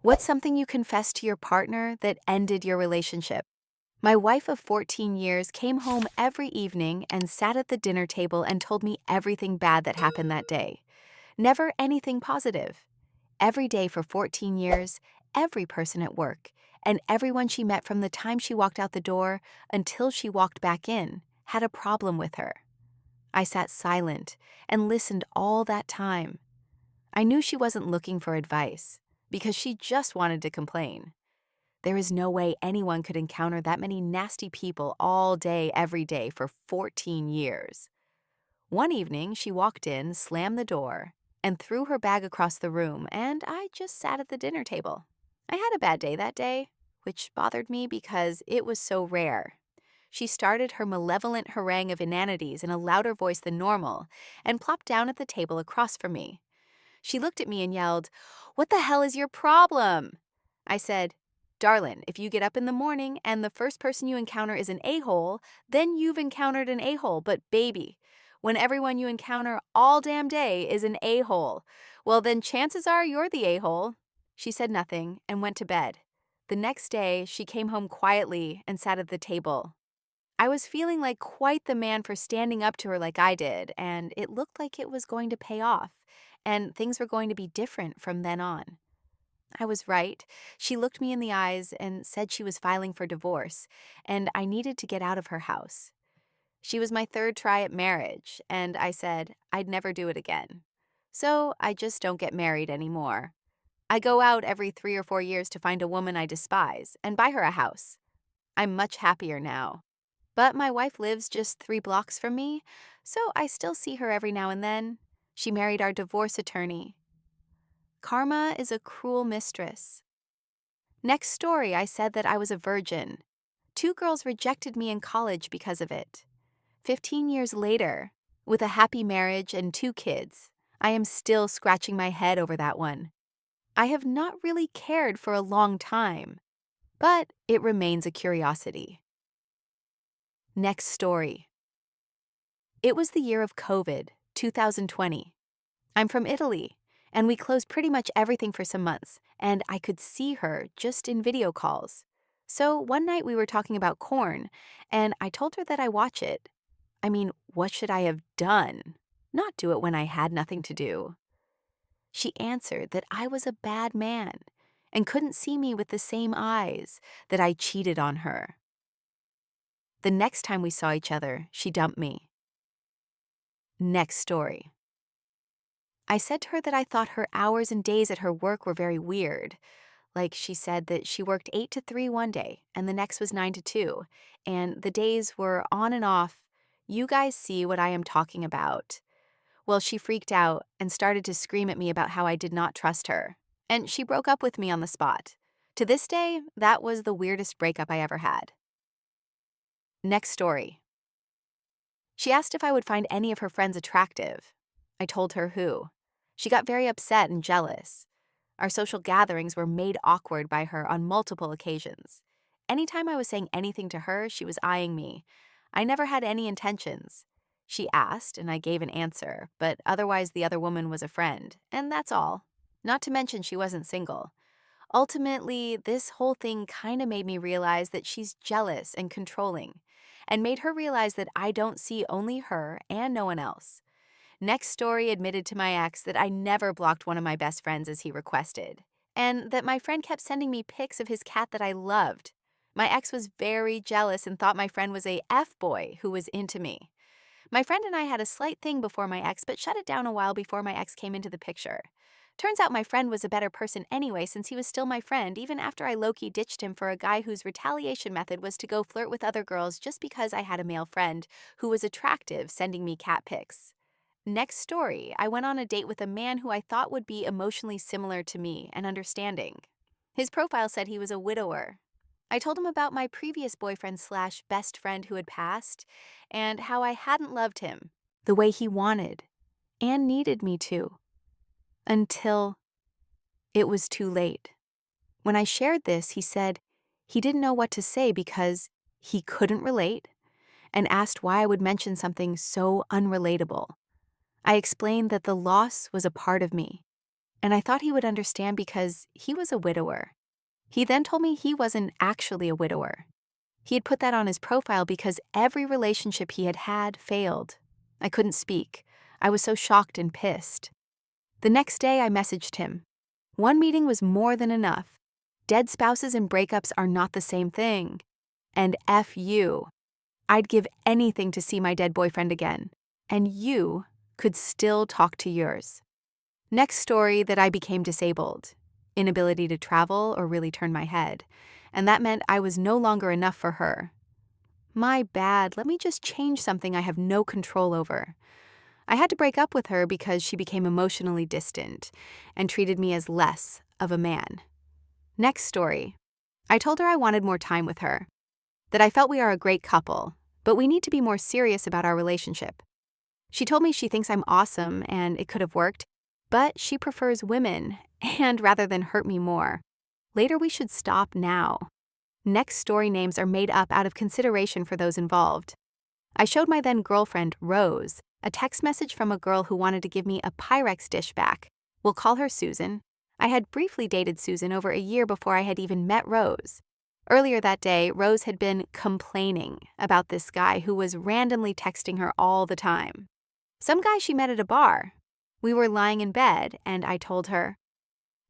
What's something you confessed to your partner that ended your relationship? My wife of 14 years came home every evening and sat at the dinner table and told me everything bad that happened that day. Never anything positive. Every day for 14 years, every person at work, and everyone she met from the time she walked out the door until she walked back in, had a problem with her. I sat silent and listened all that time. I knew she wasn't looking for advice, because she just wanted to complain. There is no way anyone could encounter that many nasty people all day, every day for 14 years. One evening, she walked in, slammed the door, and threw her bag across the room, and I just sat at the dinner table. I had a bad day that day, which bothered me because it was so rare. She started her malevolent harangue of inanities in a louder voice than normal and plopped down at the table across from me. She looked at me and yelled, "What the hell is your problem?" I said, "Darlin', if you get up in the morning and the first person you encounter is an a-hole, then you've encountered an a-hole. But baby, when everyone you encounter all damn day is an a-hole, well then chances are you're the a-hole." She said nothing and went to bed. The next day, she came home quietly and sat at the table. I was feeling like quite the man for standing up to her like I did, and it looked like it was going to pay off, and things were going to be different from then on. I was right. She looked me in the eyes and said she was filing for divorce, and I needed to get out of her house. She was my third try at marriage, and I said I'd never do it again. So I just don't get married anymore. I go out every 3 or 4 years to find a woman I despise and buy her a house. I'm much happier now. But my wife lives just 3 blocks from me, so I still see her every now and then. She married our divorce attorney. Karma is a cruel mistress. Next story, I said that I was a virgin. 2 girls rejected me in college because of it. 15 years later, with a happy marriage and 2 kids, I am still scratching my head over that one. I have not really cared for a long time, but it remains a curiosity. Next story. It was the year of COVID, 2020. I'm from Italy, and we closed pretty much everything for some months, and I could see her just in video calls. So one night we were talking about corn, and I told her that I watch it. I mean, what should I have done? Not do it when I had nothing to do. She answered that I was a bad man and couldn't see me with the same eyes, that I cheated on her. The next time we saw each other, she dumped me. Next story. I said to her that I thought her hours and days at her work were very weird. Like, she said that she worked 8 to 3 one day and the next was 9 to 2, and the days were on and off. You guys see what I am talking about. Well, she freaked out and started to scream at me about how I did not trust her, and she broke up with me on the spot. To this day, that was the weirdest breakup I ever had. Next story. She asked if I would find any of her friends attractive. I told her who. She got very upset and jealous. Our social gatherings were made awkward by her on multiple occasions. Anytime I was saying anything to her, she was eyeing me. I never had any intentions. She asked, and I gave an answer, but otherwise the other woman was a friend, and that's all. Not to mention she wasn't single. Ultimately, this whole thing kind of made me realize that she's jealous and controlling, and made her realize that I don't see only her and no one else. Next story admitted to my ex that I never blocked one of my best friends as he requested, and that my friend kept sending me pics of his cat that I loved. My ex was very jealous and thought my friend was a F-boy who was into me. My friend and I had a slight thing before my ex, but shut it down a while before my ex came into the picture. Turns out my friend was a better person anyway, since he was still my friend, even after I low-key ditched him for a guy whose retaliation method was to go flirt with other girls just because I had a male friend who was attractive sending me cat pics. Next story, I went on a date with a man who I thought would be emotionally similar to me and understanding. His profile said he was a widower. I told him about my previous boyfriend slash best friend who had passed, and how I hadn't loved him the way he wanted and needed me to, until it was too late. When I shared this, he said he didn't know what to say because he couldn't relate, and asked why I would mention something so unrelatable. I explained that the loss was a part of me, and I thought he would understand because he was a widower. He then told me he wasn't actually a widower. He had put that on his profile because every relationship he had had failed. I couldn't speak. I was so shocked and pissed. The next day, I messaged him. One meeting was more than enough. Dead spouses and breakups are not the same thing. And F you. I'd give anything to see my dead boyfriend again. And you could still talk to yours. Next story, that I became disabled. Inability to travel or really turn my head. And that meant I was no longer enough for her. My bad, let me just change something I have no control over. I had to break up with her because she became emotionally distant and treated me as less of a man. Next story. I told her I wanted more time with her, that I felt we are a great couple, but we need to be more serious about our relationship. She told me she thinks I'm awesome and it could have worked, but she prefers women, and rather than hurt me more. Later, we should stop now. Next story names are made up out of consideration for those involved. I showed my then girlfriend, Rose, a text message from a girl who wanted to give me a Pyrex dish back. We'll call her Susan. I had briefly dated Susan over a year before I had even met Rose. Earlier that day, Rose had been complaining about this guy who was randomly texting her all the time. Some guy she met at a bar. We were lying in bed, and I told her,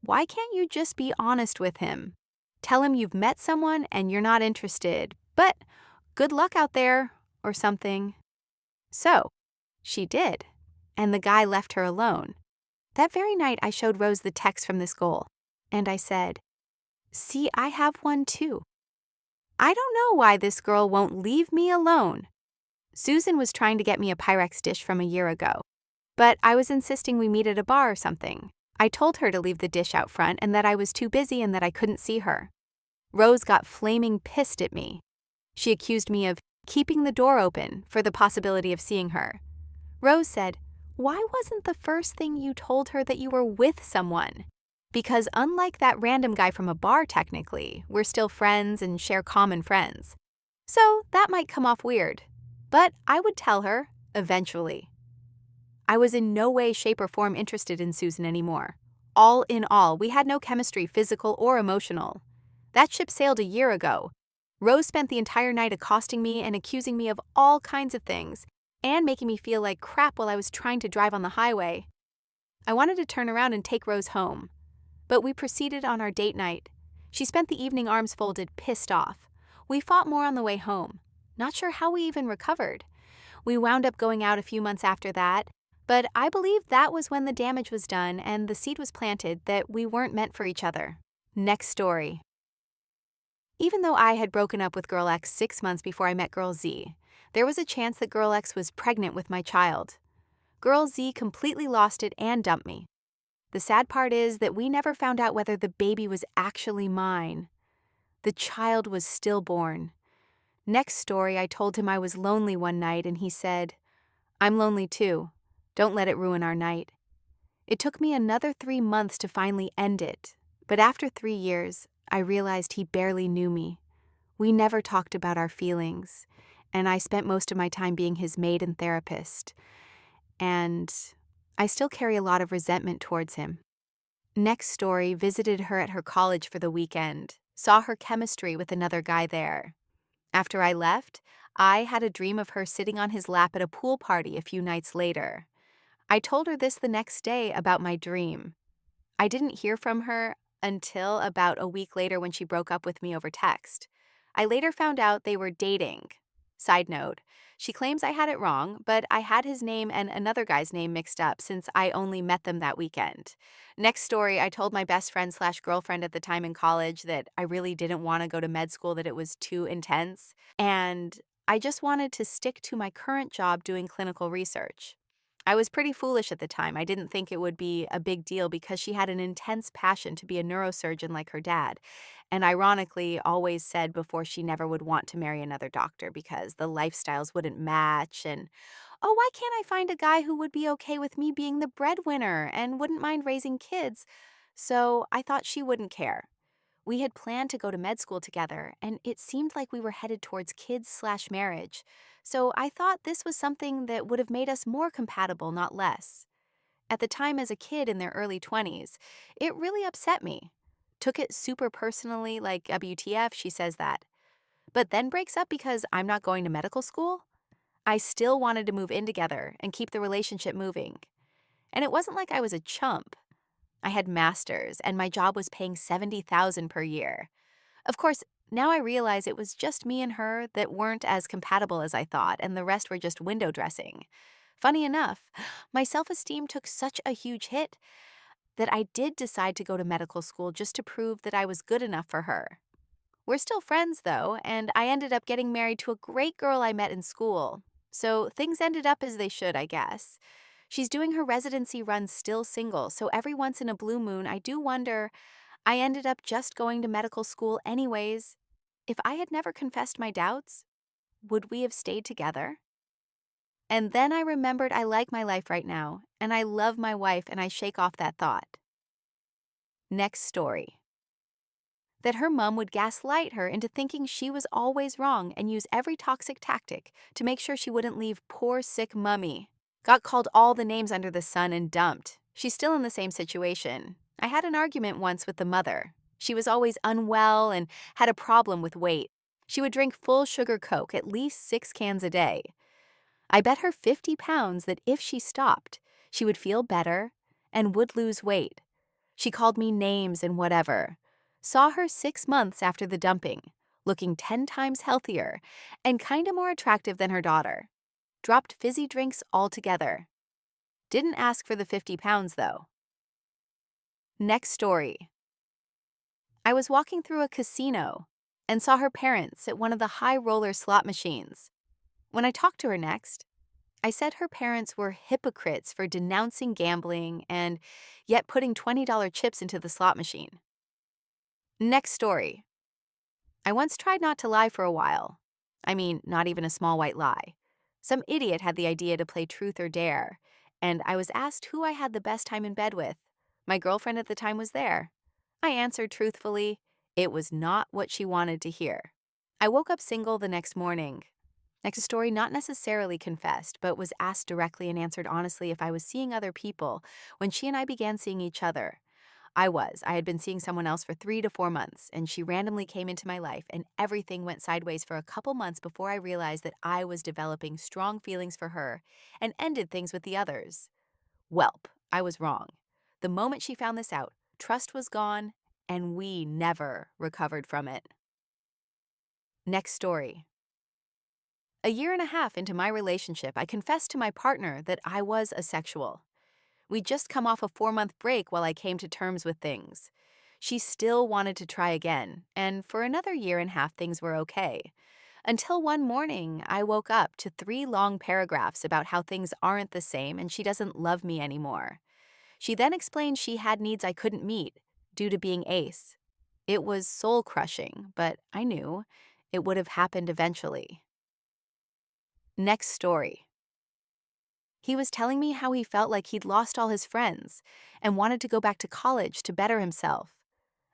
"Why can't you just be honest with him? Tell him you've met someone and you're not interested, but good luck out there," or something. So, she did, and the guy left her alone. That very night, I showed Rose the text from this goal, and I said, "See, I have one too. I don't know why this girl won't leave me alone." Susan was trying to get me a Pyrex dish from a year ago, but I was insisting we meet at a bar or something. I told her to leave the dish out front and that I was too busy and that I couldn't see her. Rose got flaming pissed at me. She accused me of keeping the door open for the possibility of seeing her. Rose said, "Why wasn't the first thing you told her that you were with someone?" Because unlike that random guy from a bar, technically, we're still friends and share common friends. So that might come off weird, but I would tell her, eventually. I was in no way, shape, or form interested in Susan anymore. All in all, we had no chemistry, physical or emotional. That ship sailed a year ago. Rose spent the entire night accosting me and accusing me of all kinds of things, and making me feel like crap while I was trying to drive on the highway. I wanted to turn around and take Rose home, but we proceeded on our date night. She spent the evening arms folded, pissed off. We fought more on the way home. Not sure how we even recovered. We wound up going out a few months after that, but I believe that was when the damage was done and the seed was planted that we weren't meant for each other. Next story. Even though I had broken up with Girl X 6 months before I met Girl Z, there was a chance that Girl X was pregnant with my child. Girl Z completely lost it and dumped me. The sad part is that we never found out whether the baby was actually mine. The child was stillborn. Next story, I told him I was lonely one night and he said, "I'm lonely too. Don't let it ruin our night." It took me another 3 months to finally end it, but after 3 years, I realized he barely knew me. We never talked about our feelings, and I spent most of my time being his maid and therapist. And I still carry a lot of resentment towards him. Next story, visited her at her college for the weekend, saw her chemistry with another guy there. After I left, I had a dream of her sitting on his lap at a pool party a few nights later. I told her this the next day about my dream. I didn't hear from her until about a week later when she broke up with me over text. I later found out they were dating. Side note, she claims I had it wrong, but I had his name and another guy's name mixed up since I only met them that weekend. Next story, I told my best friend slash girlfriend at the time in college that I really didn't want to go to med school, that it was too intense, and I just wanted to stick to my current job doing clinical research. I was pretty foolish at the time. I didn't think it would be a big deal because she had an intense passion to be a neurosurgeon like her dad, and ironically always said before she never would want to marry another doctor because the lifestyles wouldn't match, and, "Oh, why can't I find a guy who would be okay with me being the breadwinner and wouldn't mind raising kids?" So I thought she wouldn't care. We had planned to go to med school together, and it seemed like we were headed towards kids slash marriage. So I thought this was something that would have made us more compatible, not less. At the time, as a kid in their early 20s, it really upset me. Took it super personally, like WTF, she says that. But then breaks up because I'm not going to medical school? I still wanted to move in together and keep the relationship moving. And it wasn't like I was a chump. I had masters and my job was paying $70,000 per year. Of course, now I realize it was just me and her that weren't as compatible as I thought, and the rest were just window dressing. Funny enough, my self-esteem took such a huge hit that I did decide to go to medical school just to prove that I was good enough for her. We're still friends, though, and I ended up getting married to a great girl I met in school. So things ended up as they should, I guess. She's doing her residency run still single, so every once in a blue moon, I do wonder I ended up just going to medical school anyways. If I had never confessed my doubts, would we have stayed together? And then I remembered I like my life right now, and I love my wife, and I shake off that thought. Next story. That her mom would gaslight her into thinking she was always wrong and use every toxic tactic to make sure she wouldn't leave poor sick mummy. Got called all the names under the sun and dumped. She's still in the same situation. I had an argument once with the mother. She was always unwell and had a problem with weight. She would drink full sugar Coke at least 6 cans a day. I bet her 50 pounds that if she stopped, she would feel better and would lose weight. She called me names and whatever. Saw her 6 months after the dumping, looking 10 times healthier and kinda more attractive than her daughter. Dropped fizzy drinks altogether. Didn't ask for the 50 pounds, though. Next story. I was walking through a casino and saw her parents at one of the high roller slot machines. When I talked to her next, I said her parents were hypocrites for denouncing gambling and yet putting $20 chips into the slot machine. Next story. I once tried not to lie for a while. I mean, not even a small white lie. Some idiot had the idea to play truth or dare, and I was asked who I had the best time in bed with. My girlfriend at the time was there. I answered truthfully, it was not what she wanted to hear. I woke up single the next morning. Next story, not necessarily confessed, but was asked directly and answered honestly if I was seeing other people when she and I began seeing each other. I was. I had been seeing someone else for 3 to 4 months, and she randomly came into my life, and everything went sideways for a couple months before I realized that I was developing strong feelings for her and ended things with the others. Welp, I was wrong. The moment she found this out, trust was gone, and we never recovered from it. Next story. A year and a half into my relationship, I confessed to my partner that I was asexual. We'd just come off a 4-month break while I came to terms with things. She still wanted to try again, and for another year and a half things were okay. Until one morning, I woke up to 3 long paragraphs about how things aren't the same and she doesn't love me anymore. She then explained she had needs I couldn't meet due to being ace. It was soul-crushing, but I knew it would have happened eventually. Next story. He was telling me how he felt like he'd lost all his friends and wanted to go back to college to better himself.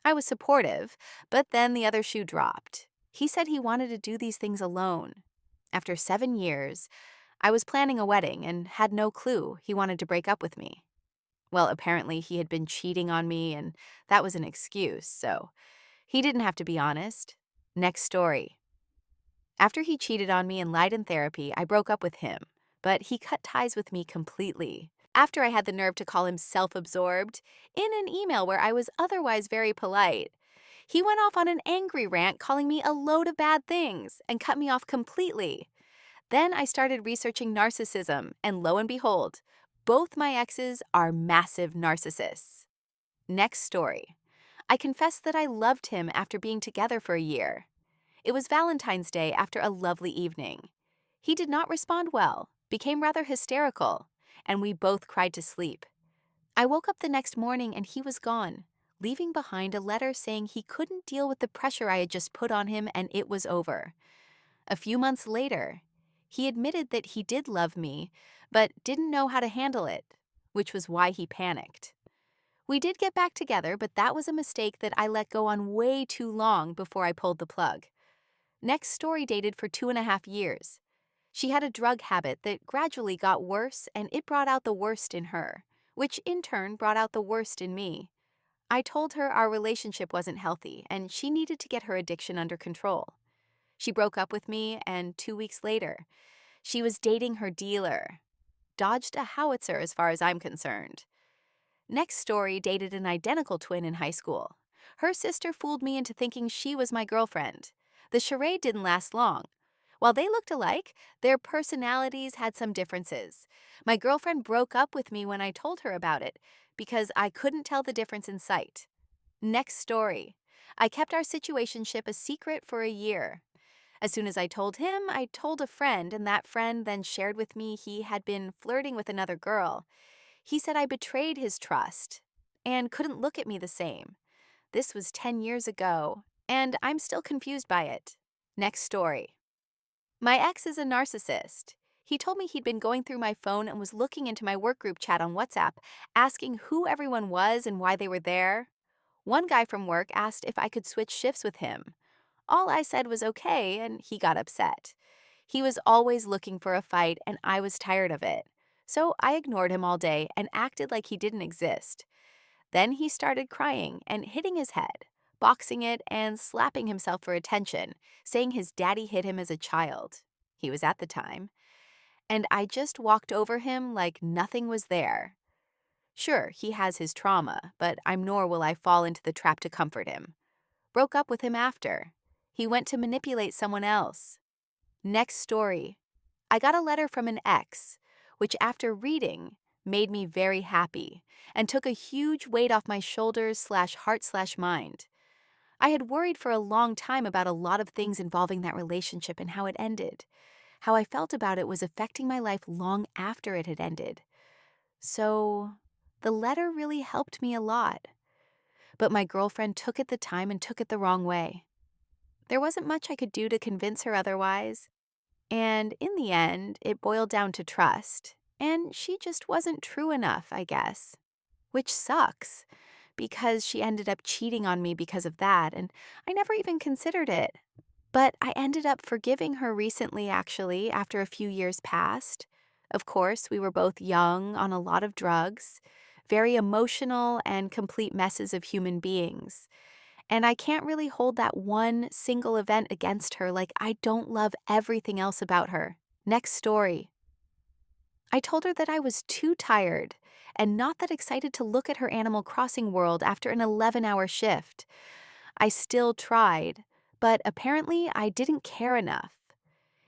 I was supportive, but then the other shoe dropped. He said he wanted to do these things alone. After 7 years, I was planning a wedding and had no clue he wanted to break up with me. Well, apparently he had been cheating on me and that was an excuse, so he didn't have to be honest. Next story. After he cheated on me and lied in therapy, I broke up with him, but he cut ties with me completely. After I had the nerve to call him self-absorbed, in an email where I was otherwise very polite, he went off on an angry rant calling me a load of bad things and cut me off completely. Then I started researching narcissism, and lo and behold, both my exes are massive narcissists. Next story. I confessed that I loved him after being together for a year. It was Valentine's Day after a lovely evening. He did not respond well, became rather hysterical, and we both cried to sleep. I woke up the next morning and he was gone, leaving behind a letter saying he couldn't deal with the pressure I had just put on him and it was over. A few months later, he admitted that he did love me, but didn't know how to handle it, which was why he panicked. We did get back together, but that was a mistake that I let go on way too long before I pulled the plug. Next story dated for 2.5 years. She had a drug habit that gradually got worse and it brought out the worst in her. which in turn brought out the worst in me. I told her our relationship wasn't healthy and she needed to get her addiction under control. She broke up with me, and 2 weeks later, she was dating her dealer. Dodged a howitzer as far as I'm concerned. Next story dated an identical twin in high school. Her sister fooled me into thinking she was my girlfriend. The charade didn't last long. While they looked alike, their personalities had some differences. My girlfriend broke up with me when I told her about it because I couldn't tell the difference in sight. Next story. I kept our situationship a secret for a year. As soon as I told him, I told a friend, and that friend then shared with me he had been flirting with another girl. He said I betrayed his trust and couldn't look at me the same. This was 10 years ago, and I'm still confused by it. Next story. My ex is a narcissist. He told me he'd been going through my phone and was looking into my work group chat on WhatsApp, asking who everyone was and why they were there. One guy from work asked if I could switch shifts with him. All I said was okay, and he got upset. He was always looking for a fight, and I was tired of it. So I ignored him all day and acted like he didn't exist. Then he started crying and hitting his head, boxing it, and slapping himself for attention, saying his daddy hit him as a child. He was at the time. And I just walked over him like nothing was there. Sure, he has his trauma, but nor will I fall into the trap to comfort him. Broke up with him after. He went to manipulate someone else. Next story. I got a letter from an ex, which after reading made me very happy and took a huge weight off my shoulders/heart/mind. I had worried for a long time about a lot of things involving that relationship and how it ended. How I felt about it was affecting my life long after it had ended. So, the letter really helped me a lot. But my girlfriend took it the time and took it the wrong way. There wasn't much I could do to convince her otherwise. And in the end, it boiled down to trust. And she just wasn't true enough, I guess. Which sucks, because she ended up cheating on me because of that, and I never even considered it. But I ended up forgiving her recently, actually, after a few years passed. Of course, we were both young, on a lot of drugs, very emotional and complete messes of human beings. And I can't really hold that one single event against her like I don't love everything else about her. Next story. I told her that I was too tired and not that excited to look at her Animal Crossing world after an 11-hour shift. I still tried, but apparently I didn't care enough.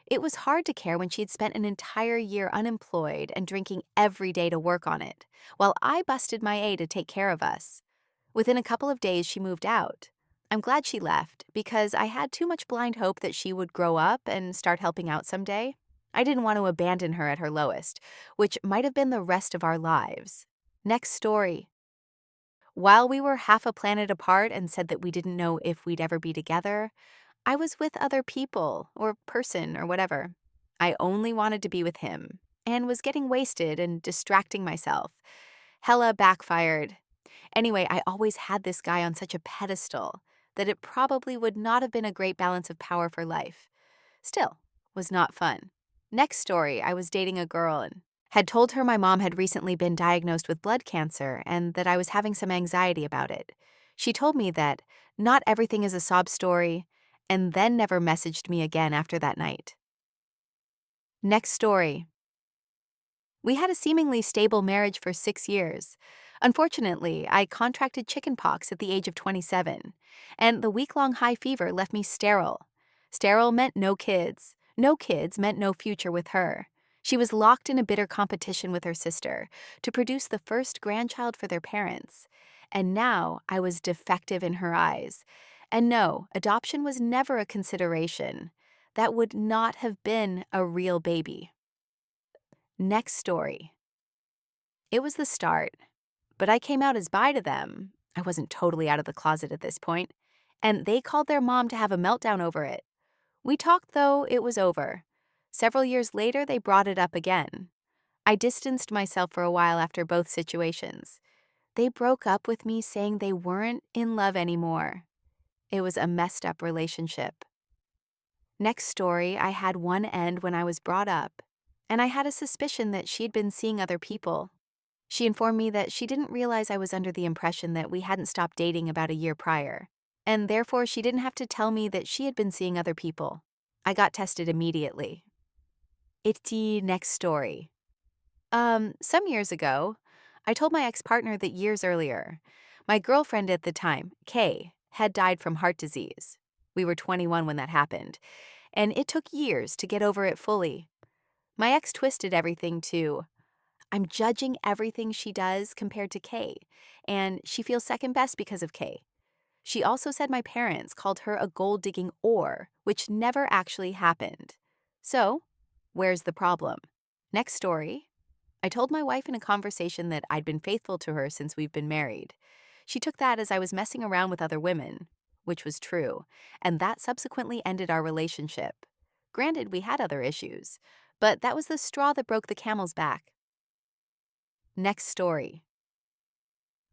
It was hard to care when she'd spent an entire year unemployed and drinking every day to work on it, while I busted my A to take care of us. Within a couple of days, she moved out. I'm glad she left because I had too much blind hope that she would grow up and start helping out someday. I didn't want to abandon her at her lowest, which might have been the rest of our lives. Next story. While we were half a planet apart and said that we didn't know if we'd ever be together, I was with other people, or person, or whatever. I only wanted to be with him, and was getting wasted and distracting myself. Hella backfired. Anyway, I always had this guy on such a pedestal that it probably would not have been a great balance of power for life. Still, was not fun. Next story, I was dating a girl and had told her my mom had recently been diagnosed with blood cancer and that I was having some anxiety about it. She told me that not everything is a sob story, and then never messaged me again after that night. Next story. We had a seemingly stable marriage for 6 years. Unfortunately, I contracted chickenpox at the age of 27, and the week-long high fever left me sterile. Sterile meant no kids. No kids meant no future with her. She was locked in a bitter competition with her sister to produce the first grandchild for their parents. And now I was defective in her eyes. And no, adoption was never a consideration. That would not have been a real baby. Next story. It was the start, but I came out as bi to them. I wasn't totally out of the closet at this point, and they called their mom to have a meltdown over it. We talked, though it was over. Several years later, they brought it up again. I distanced myself for a while after both situations. They broke up with me saying they weren't in love anymore. It was a messed up relationship. Next story, I had one end when I was brought up, and I had a suspicion that she'd been seeing other people. She informed me that she didn't realize I was under the impression that we hadn't stopped dating about a year prior, and therefore she didn't have to tell me that she had been seeing other people. I got tested immediately. Itty next story. Some years ago, I told my ex-partner that years earlier, my girlfriend at the time, Kay, had died from heart disease. We were 21 when that happened, and it took years to get over it fully. My ex twisted everything to, I'm judging everything she does compared to Kay, and she feels second best because of Kay. She also said my parents called her a gold digging ore, which never actually happened. So, where's the problem? Next story. I told my wife in a conversation that I'd been faithful to her since we've been married. She took that as I was messing around with other women, which was true, and that subsequently ended our relationship. Granted, we had other issues, but that was the straw that broke the camel's back. Next story.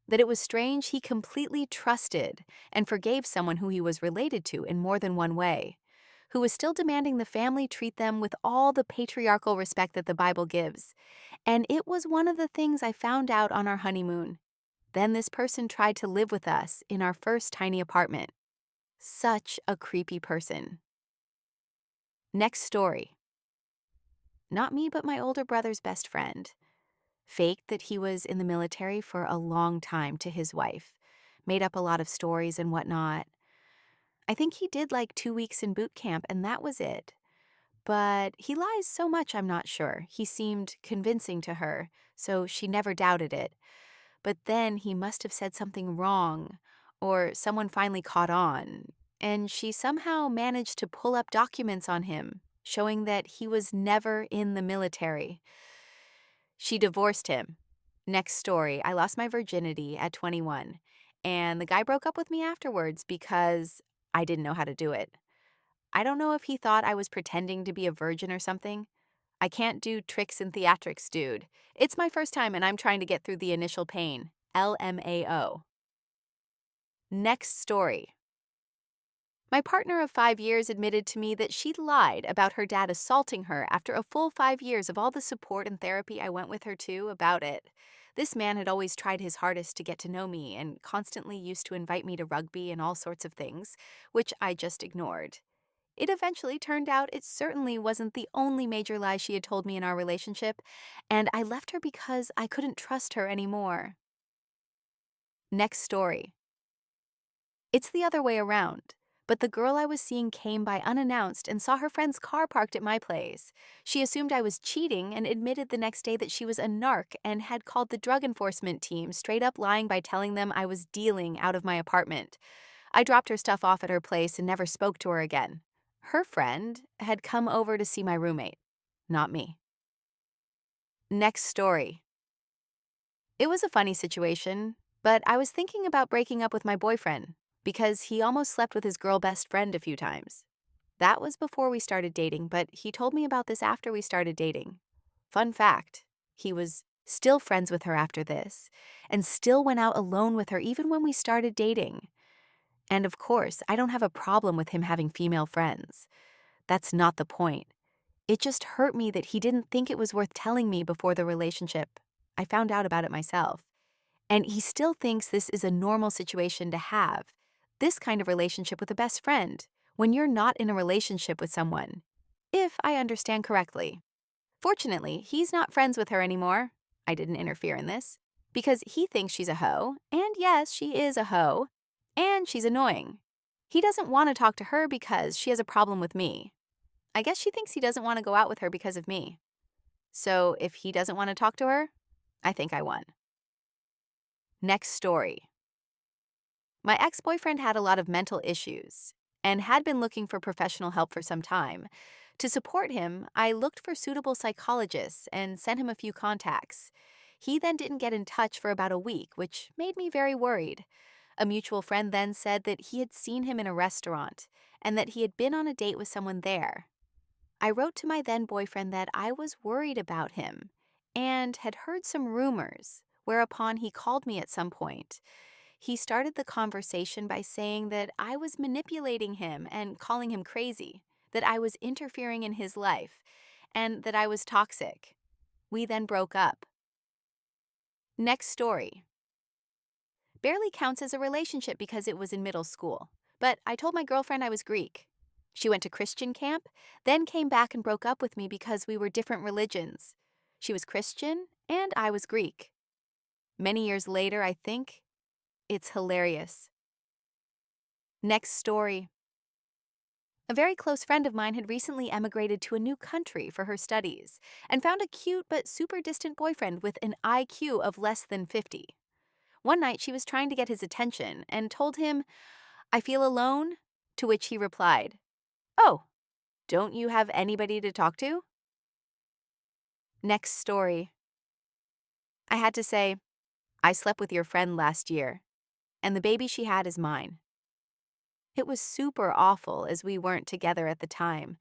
That it was strange he completely trusted and forgave someone who he was related to in more than one way, who was still demanding the family treat them with all the patriarchal respect that the Bible gives. And it was one of the things I found out on our honeymoon. Then this person tried to live with us in our first tiny apartment. Such a creepy person. Next story. Not me, but my older brother's best friend. Faked that he was in the military for a long time to his wife. Made up a lot of stories and whatnot. I think he did like 2 weeks in boot camp, and that was it. But he lies so much, I'm not sure. He seemed convincing to her, so she never doubted it. But then he must have said something wrong, or someone finally caught on, and she somehow managed to pull up documents on him, showing that he was never in the military. She divorced him. Next story, I lost my virginity at 21, and the guy broke up with me afterwards because I didn't know how to do it. I don't know if he thought I was pretending to be a virgin or something. I can't do tricks and theatrics, dude. It's my first time and I'm trying to get through the initial pain. LMAO. Next story. My partner of 5 years admitted to me that she'd lied about her dad assaulting her after a full 5 years of all the support and therapy I went with her to about it. This man had always tried his hardest to get to know me and constantly used to invite me to rugby and all sorts of things, which I just ignored. It eventually turned out it certainly wasn't the only major lie she had told me in our relationship, and I left her because I couldn't trust her anymore. Next story. It's the other way around. But the girl I was seeing came by unannounced and saw her friend's car parked at my place. She assumed I was cheating and admitted the next day that she was a narc and had called the drug enforcement team, straight up lying by telling them I was dealing out of my apartment. I dropped her stuff off at her place and never spoke to her again. Her friend had come over to see my roommate, not me. Next story. It was a funny situation, but I was thinking about breaking up with my boyfriend because he almost slept with his girl best friend a few times. That was before we started dating, but he told me about this after we started dating. Fun fact, he was still friends with her after this and still went out alone with her even when we started dating. And of course, I don't have a problem with him having female friends. That's not the point. It just hurt me that he didn't think it was worth telling me before the relationship. I found out about it myself. And he still thinks this is a normal situation to have, this kind of relationship with a best friend, when you're not in a relationship with someone, if I understand correctly. Fortunately, he's not friends with her anymore. I didn't interfere in this. Because he thinks she's a hoe, and yes, she is a hoe, and she's annoying. He doesn't want to talk to her because she has a problem with me. I guess she thinks he doesn't want to go out with her because of me. So if he doesn't want to talk to her, I think I won. Next story. My ex-boyfriend had a lot of mental issues and had been looking for professional help for some time. To support him, I looked for suitable psychologists and sent him a few contacts. He then didn't get in touch for about a week, which made me very worried. A mutual friend then said that he had seen him in a restaurant and that he had been on a date with someone there. I wrote to my then boyfriend that I was worried about him and had heard some rumors, whereupon he called me at some point. He started the conversation by saying that I was manipulating him and calling him crazy, that I was interfering in his life, and that I was toxic. We then broke up. Next story. Barely counts as a relationship because it was in middle school. But I told my girlfriend I was Greek. She went to Christian camp, then came back and broke up with me because we were different religions. She was Christian, and I was Greek. Many years later, I think it's hilarious. Next story. A very close friend of mine had recently emigrated to a new country for her studies and found a cute but super distant boyfriend with an IQ of less than 50. One night she was trying to get his attention and told him, "I feel alone," to which he replied, "Oh, don't you have anybody to talk to?" Next story. I had to say, "I slept with your friend last year, and the baby she had is mine." It was super awful as we weren't together at the time,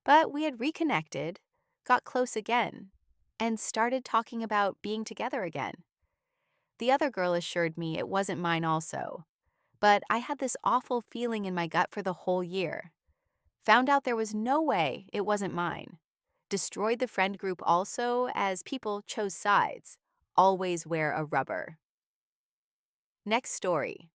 but we had reconnected, got close again, and started talking about being together again. The other girl assured me it wasn't mine also, but I had this awful feeling in my gut for the whole year. Found out there was no way it wasn't mine. Destroyed the friend group also as people chose sides. Always wear a rubber. Next story.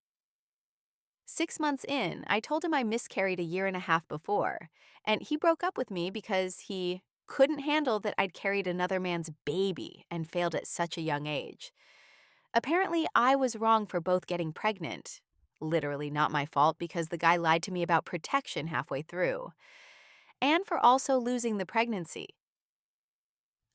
6 months in, I told him I miscarried a year and a half before, and he broke up with me because he couldn't handle that I'd carried another man's baby and failed at such a young age. Apparently, I was wrong for both getting pregnant. Literally not my fault because the guy lied to me about protection halfway through. And for also losing the pregnancy.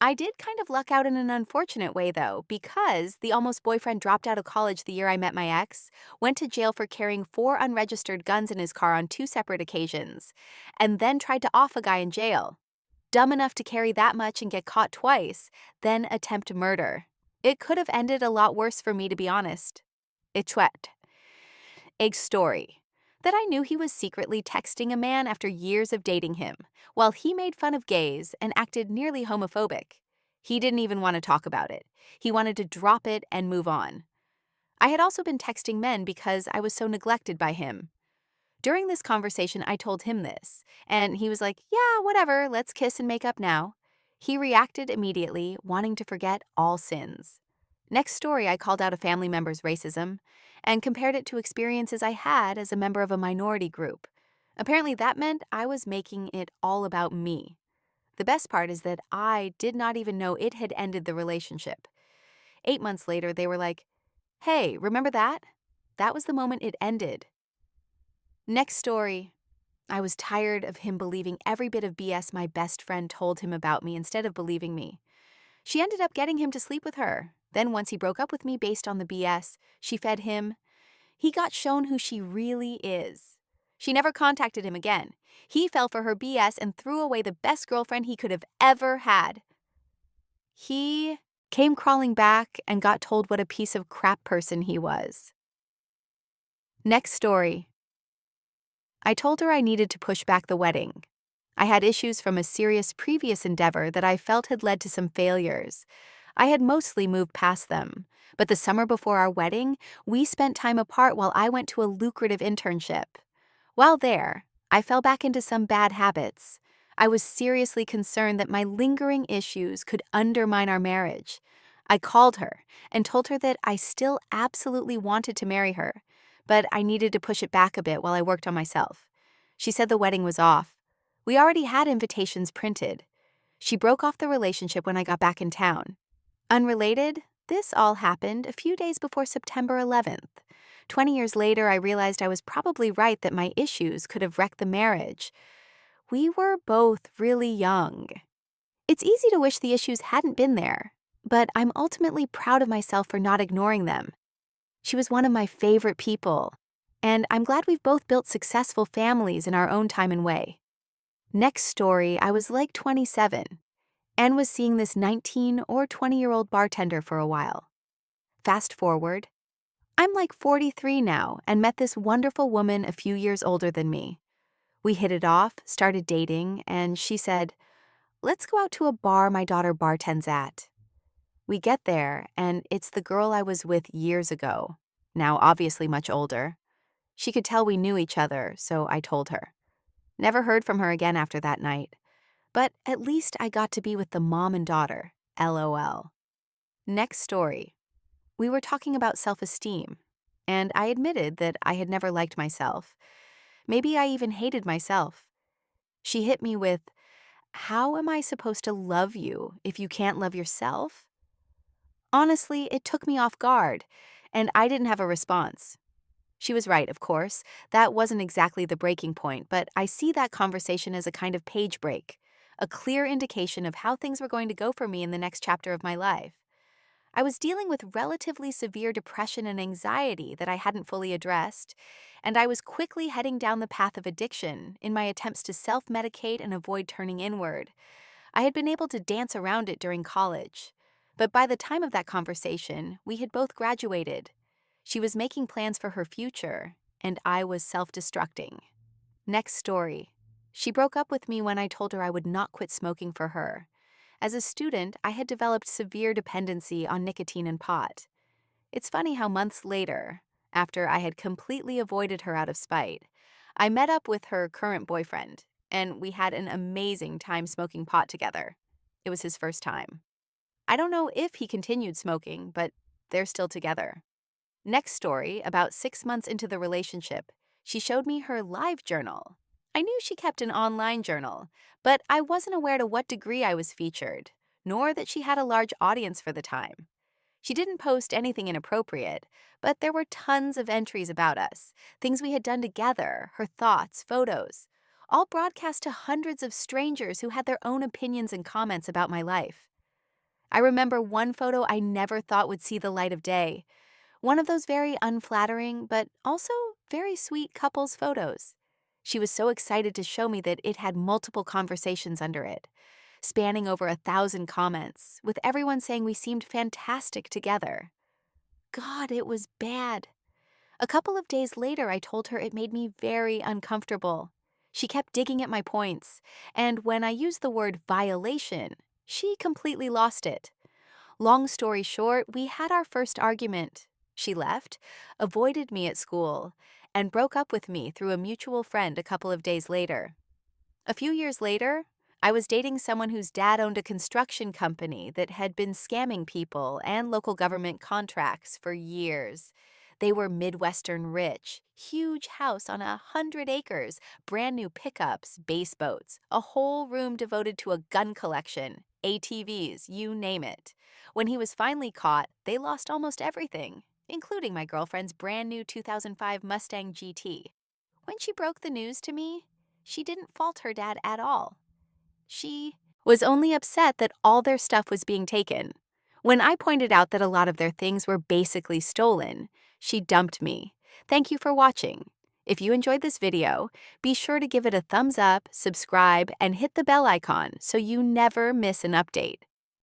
I did kind of luck out in an unfortunate way, though, because the almost boyfriend dropped out of college the year I met my ex, went to jail for carrying 4 unregistered guns in his car on 2 separate occasions, and then tried to off a guy in jail. Dumb enough to carry that much and get caught twice, then attempt murder. It could have ended a lot worse for me, to be honest. It chwet. Egg story. That I knew he was secretly texting a man after years of dating him, while he made fun of gays and acted nearly homophobic. He didn't even want to talk about it. He wanted to drop it and move on. I had also been texting men because I was so neglected by him. During this conversation, I told him this, and he was like, "Yeah, whatever, let's kiss and make up now." He reacted immediately, wanting to forget all sins. Next story, I called out a family member's racism and compared it to experiences I had as a member of a minority group. Apparently, that meant I was making it all about me. The best part is that I did not even know it had ended the relationship. 8 months later, they were like, "Hey, remember that? That was the moment it ended." Next story. I was tired of him believing every bit of BS my best friend told him about me instead of believing me. She ended up getting him to sleep with her. Then, once he broke up with me based on the BS, she fed him. He got shown who she really is. She never contacted him again. He fell for her BS and threw away the best girlfriend he could have ever had. He came crawling back and got told what a piece of crap person he was. Next story. I told her I needed to push back the wedding. I had issues from a serious previous endeavor that I felt had led to some failures. I had mostly moved past them, but the summer before our wedding, we spent time apart while I went to a lucrative internship. While there, I fell back into some bad habits. I was seriously concerned that my lingering issues could undermine our marriage. I called her and told her that I still absolutely wanted to marry her, but I needed to push it back a bit while I worked on myself. She said the wedding was off. We already had invitations printed. She broke off the relationship when I got back in town. Unrelated, this all happened a few days before September 11th. 20 years later, I realized I was probably right that my issues could have wrecked the marriage. We were both really young. It's easy to wish the issues hadn't been there, but I'm ultimately proud of myself for not ignoring them. She was one of my favorite people, and I'm glad we've both built successful families in our own time and way. Next story, I was like 27 and was seeing this 19 or 20-year-old bartender for a while. Fast forward, I'm like 43 now and met this wonderful woman a few years older than me. We hit it off, started dating, and she said, "Let's go out to a bar my daughter bartends at." We get there, and it's the girl I was with years ago, now obviously much older. She could tell we knew each other, so I told her. Never heard from her again after that night. But at least I got to be with the mom and daughter, LOL. Next story. We were talking about self-esteem, and I admitted that I had never liked myself. Maybe I even hated myself. She hit me with, "How am I supposed to love you if you can't love yourself?" Honestly, it took me off guard, and I didn't have a response. She was right, of course. That wasn't exactly the breaking point, but I see that conversation as a kind of page break, a clear indication of how things were going to go for me in the next chapter of my life. I was dealing with relatively severe depression and anxiety that I hadn't fully addressed, and I was quickly heading down the path of addiction in my attempts to self-medicate and avoid turning inward. I had been able to dance around it during college, but by the time of that conversation, we had both graduated. She was making plans for her future, and I was self-destructing. Next story. She broke up with me when I told her I would not quit smoking for her. As a student, I had developed severe dependency on nicotine and pot. It's funny how months later, after I had completely avoided her out of spite, I met up with her current boyfriend, and we had an amazing time smoking pot together. It was his first time. I don't know if he continued smoking, but they're still together. Next story, about 6 months into the relationship, she showed me her live journal. I knew she kept an online journal, but I wasn't aware to what degree I was featured, nor that she had a large audience for the time. She didn't post anything inappropriate, but there were tons of entries about us, things we had done together, her thoughts, photos, all broadcast to hundreds of strangers who had their own opinions and comments about my life. I remember one photo I never thought would see the light of day, one of those very unflattering, but also very sweet couples photos. She was so excited to show me that it had multiple conversations under it, spanning over 1,000 comments, with everyone saying we seemed fantastic together. God, it was bad. A couple of days later, I told her it made me very uncomfortable. She kept digging at my points, and when I used the word violation, she completely lost it. Long story short, we had our first argument. She left, avoided me at school, and broke up with me through a mutual friend a couple of days later. A few years later, I was dating someone whose dad owned a construction company that had been scamming people and local government contracts for years. They were Midwestern rich, huge house on 100 acres, brand new pickups, bass boats, a whole room devoted to a gun collection, ATVs, you name it. When he was finally caught, they lost almost everything, including my girlfriend's brand new 2005 Mustang GT. When she broke the news to me, she didn't fault her dad at all. She was only upset that all their stuff was being taken. When I pointed out that a lot of their things were basically stolen, she dumped me. Thank you for watching. If you enjoyed this video, be sure to give it a thumbs up, subscribe, and hit the bell icon so you never miss an update.